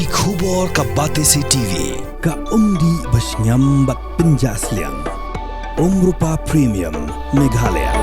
Ki khubor ka Batesi TV. Ka umdi basnyambak penjaslian. Rupa Premium Meghalaya.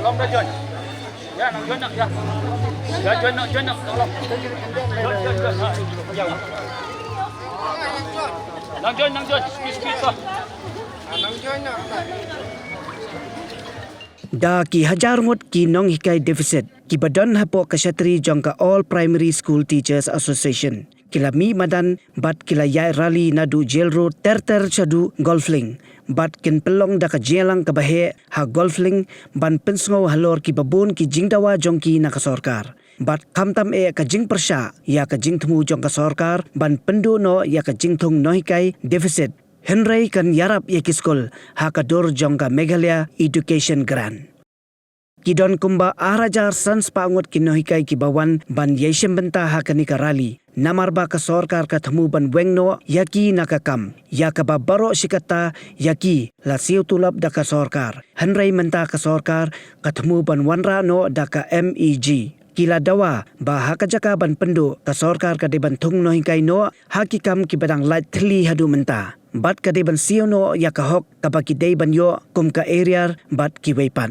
Tolong dah John. Ya, nak John nak ya. Ya John nak tolong. John. Ya. Nang John. Speed tu. Nang John nak. Da ki hajar ngot ki nong hikai deficit ki badan hapo kasatri jongka All Primary School Teachers Association kila mi madan bat kila yai rally nadu jail road ter chadu golfling bat kin pelong da ka jelang ka bahe ha golfling ban pensngo halor ki babun ki jingdawa jongki na ka sorkar bat kamtam ka jing persha ya ka jing thmu jongka sorkar ban pendu no ya ka jing thung no hikai deficit Henry kan yarap yekiskol hakador jongka Meghalaya Education Grant. Kidon kumba arajar sans pangot kinohikai kibawan ban yesem benta hakanika rali. Namarba ka sorkar ka thamu ban wengno yaki nakakam. Yakaba baro sikata yaki la siu tulap daka sorkar. Henry menta ka sorkar ka thamu ban wanra no daka MEG. Kila dawa ba hakajaka ban pendu ka sorkar ka deban thung no hikai no hakikam ki badang light thli hadu menta. Bat ka deban siu no yakahok kabaki deban yo kum ka area bat ki weipan.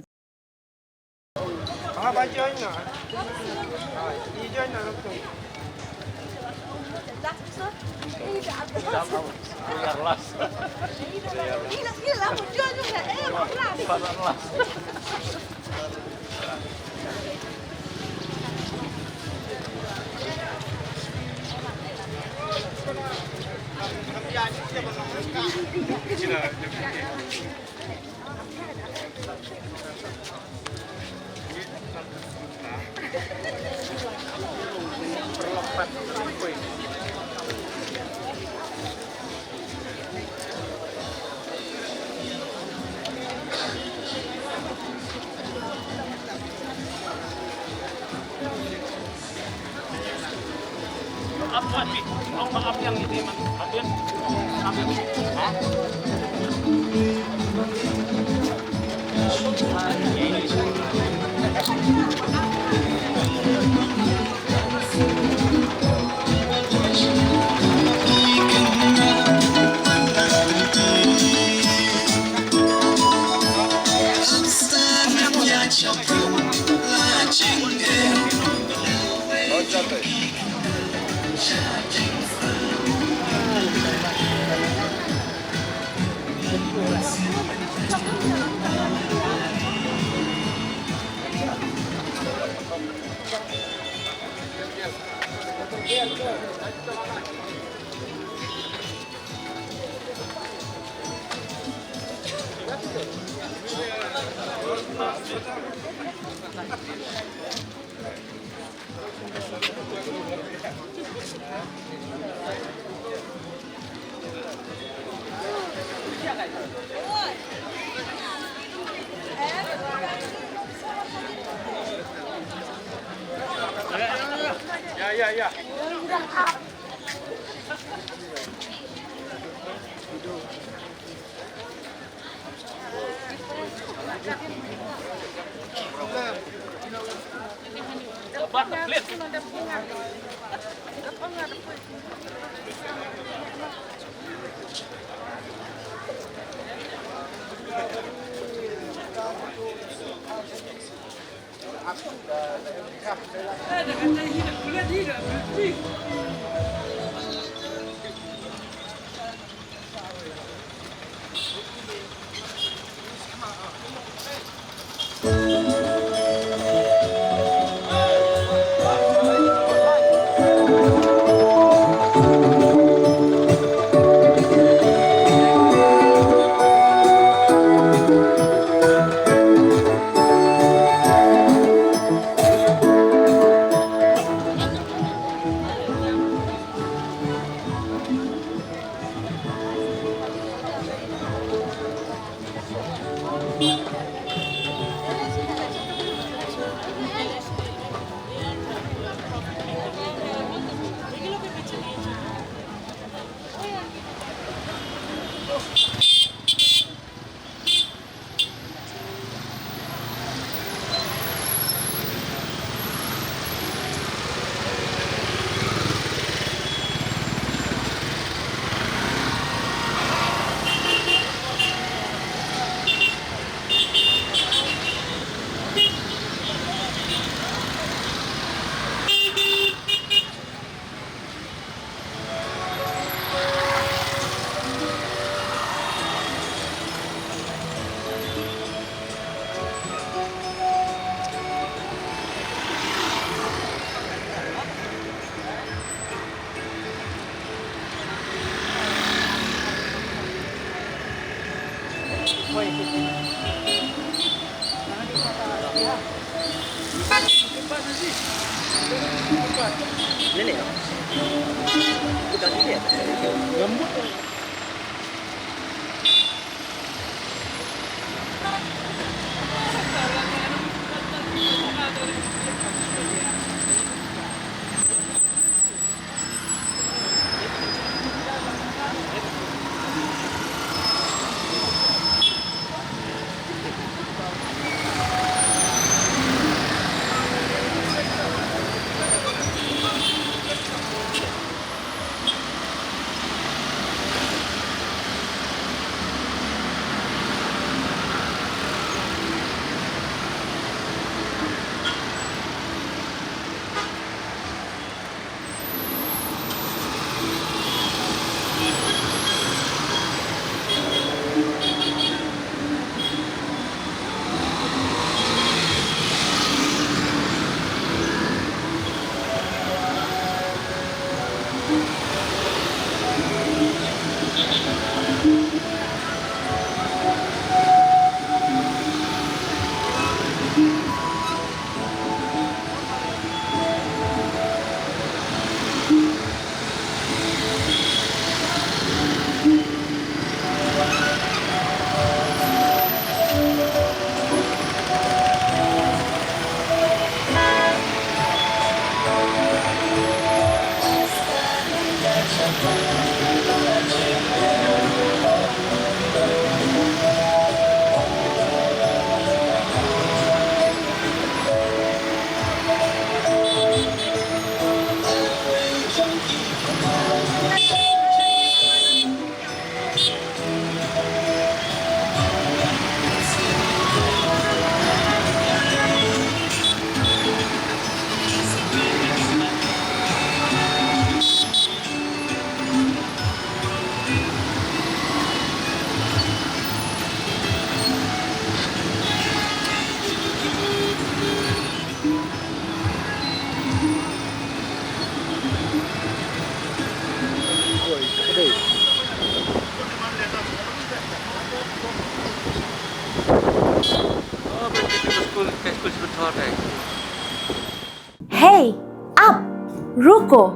Apa John nak? John nak tu. Apa ni? Apa yang ini ambil? Hah? Ya. Nenek. Bukan ini ya. Lembut. Hey, up, ruko.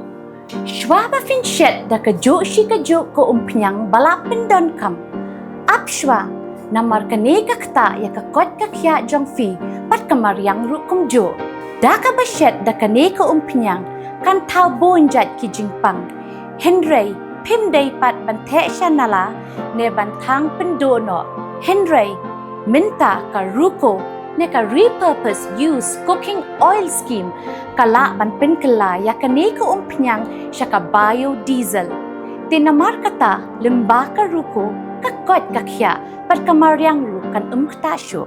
Shwa ba fin shet da kajo shi kajo ko umpiang balapin don kam. Up shwa, namar kane kakta ya kakot kakya jong fi pat kamariang rukum jo. Da ka ba shet da kane ko umpiang kan tau bonjat ki jingpang. Henry, pim day pat bante shanala ne bantang pendono. Henry, minta ka ruko ne ka repurpose use cooking oil scheme kala ban pen kala ya kane ko umpiang siya ka biodiesel. Tinamar kata limba ka ruko kakot kakya pat kamariang rukan umktasyo.